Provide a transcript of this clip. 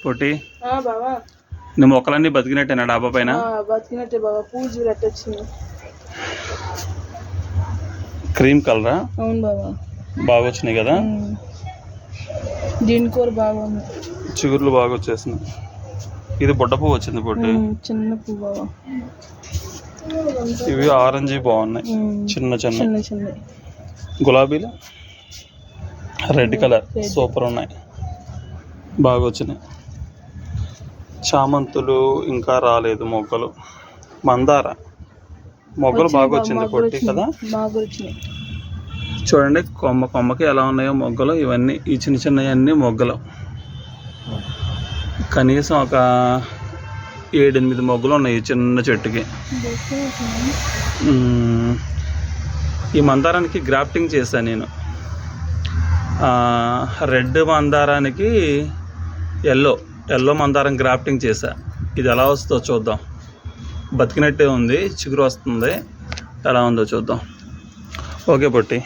పొట్టి బావా నీ మొక్కలన్నీ బతికినట్టేనా డాబా పైన? బతికినట్టే బావా. పూలు చూడట్టొచ్చింది. క్రీమ్ కలరా? అవును బావా. బాగా వచ్చినాయి కదా? దీని కూర బాగుంది. చిగుర్లు బాగా వచ్చేసినాయి. ఇది బుడ్డ పువ్వు వచ్చింది పొట్టి. చిన్న పువ్వు బావా. ఇవి ఆరెంజ్ బాగున్నాయి, చిన్న చిన్న. చిన్న చిన్న గులాబీలు రెడ్ కలర్ సూపర్ ఉన్నాయి, బాగా వచ్చినాయి. చామంతులు ఇంకా రాలేదు మొగ్గలు. మందార మొగ్గలు బాగా వచ్చింది పొట్టి కదా? చూడండి కొమ్మకి ఎలా ఉన్నాయో మొగ్గలు. ఇవన్నీ ఈ చిన్న చిన్నవన్నీ మొగ్గలు. కనీసం ఒక 7-8 మొగ్గలు ఉన్నాయి చిన్న చెట్టుకి. ఈ మందారానికి గ్రాఫ్టింగ్ చేశాను నేను. రెడ్ మందారానికి ఎల్లో మందారం గ్రాఫ్టింగ్ చేశా. ఇది ఎలా వస్తుందో చూద్దాం. బతికినట్టే ఉంది, చిగురు వస్తుంది. ఎలా ఉందో చూద్దాం. ఓకే పొట్టి.